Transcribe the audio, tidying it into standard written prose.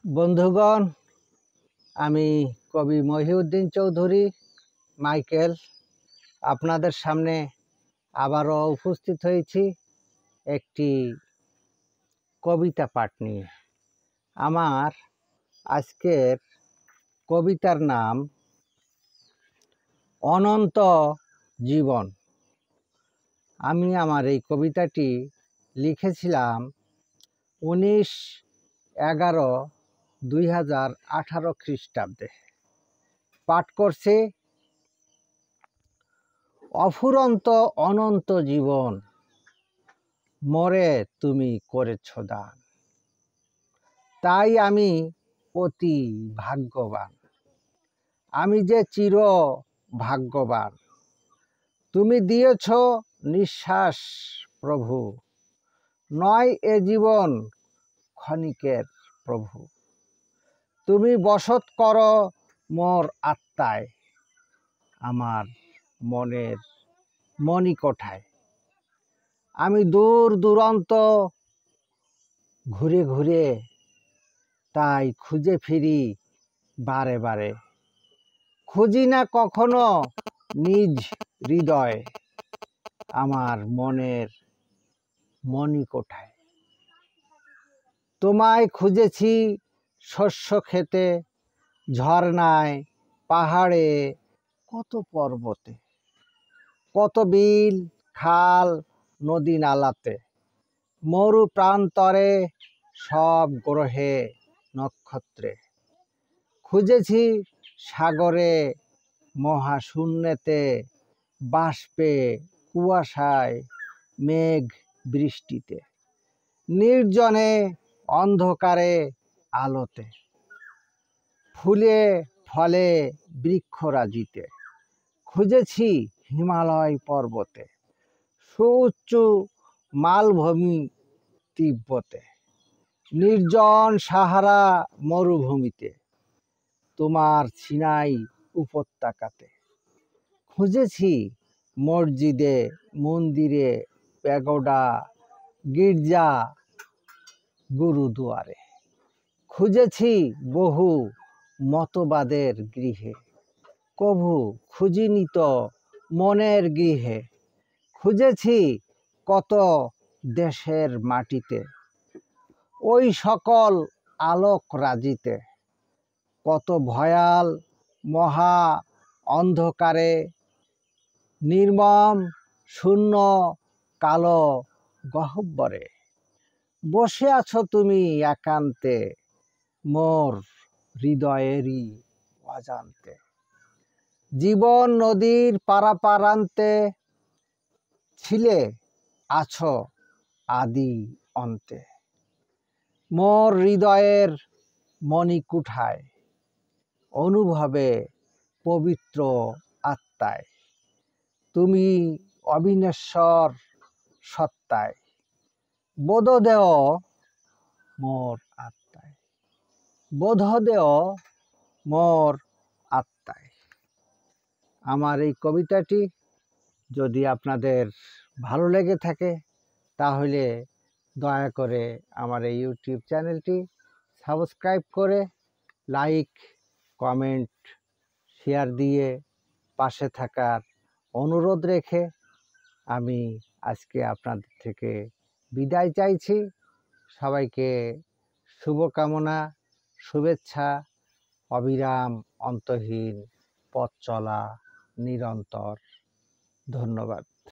বন্ধুগণ, আমি কবি মহিউদ্দিন চৌধুরী মাইকেল আপনাদের সামনে আবারও উপস্থিত হয়েছি একটি কবিতা পাঠ নিয়ে। আমার আজকের কবিতার নাম অনন্ত জীবন। আমি আমার এই কবিতাটি লিখেছিলাম 19/11/2018 খ্রিস্টাব্দে। পাঠ করছে অফুরন্ত অনন্ত জীবন মরে তুমি করেছ দান, তাই আমি অতি ভাগ্যবান। আমি যে চির ভাগ্যবান, তুমি দিয়েছ নিঃশ্বাস প্রভু, নয় এ জীবন ক্ষণিকের প্রভু। তুমি বসত করো মোর আত্মায়, আমার মনের মণিকোঠায়। আমি দূর দূরান্ত ঘুরে ঘুরে তাই খুঁজে ফিরি বারে বারে। খুঁজি না কখনো নিজ হৃদয়, আমার মনের মণিকোঠায়। তোমায় খুঁজেছি শস্য খেতে, ঝর্ণায় পাহাড়ে কত পর্বতে, কত বিল খাল নদী নালাতে, মরু প্রান্তরে সব গ্রহে নক্ষত্রে। খুঁজেছি সাগরে মহাশূন্যেতে, বাষ্পে কুয়াশায় মেঘ বৃষ্টিতে, নির্জনে অন্ধকারে আলোতে, ফুলে ফলে বৃক্ষরাজিতে। খুঁজেছি হিমালয় পর্বতে, সুউচ্চ মালভূমি তিব্বতে, নির্জন সাহারা মরুভূমিতে, তোমার সিনাই উপত্যকাতে। খুঁজেছি মসজিদে মন্দিরে প্যাগোডা গির্জা গুরুদুয়ারে। খুঁজেছি বহু মতবাদের গৃহে, কভু খুঁজিনি তো মনের গৃহে। খুঁজেছি কত দেশের মাটিতে, ওই সকল আলোক রাজিতে, কত ভয়াল মহা অন্ধকারে, নির্মম শূন্য কালো গহ্বরে। বসে আছো তুমি একান্তে, মোর হৃদয়েরই অজান্তে। জীবন নদীর পারাপারান্তে, ছিলে আছো আদি অন্তে। মোর হৃদয়ের মণিকুঠায়, অনুভবে পবিত্র আত্মায়। তুমি অবিনশ্বর সত্তায়, বোধ দেও মোর আত্মায়, বোধ দেও মোর আত্মায়। আমার এই কবিতাটি যদি আপনাদের ভালো লেগে থাকে, তাহলে দয়া করে আমার এই ইউটিউব চ্যানেলটি সাবস্ক্রাইব করে লাইক কমেন্ট শেয়ার দিয়ে পাশে থাকার অনুরোধ রেখে আমি আজকে আপনাদের থেকে বিদায় চাইছি। সবাইকে শুভকামনা, শুভেচ্ছা, অবিরাম অন্তহীন পথ চলা নিরন্তর। ধন্যবাদ।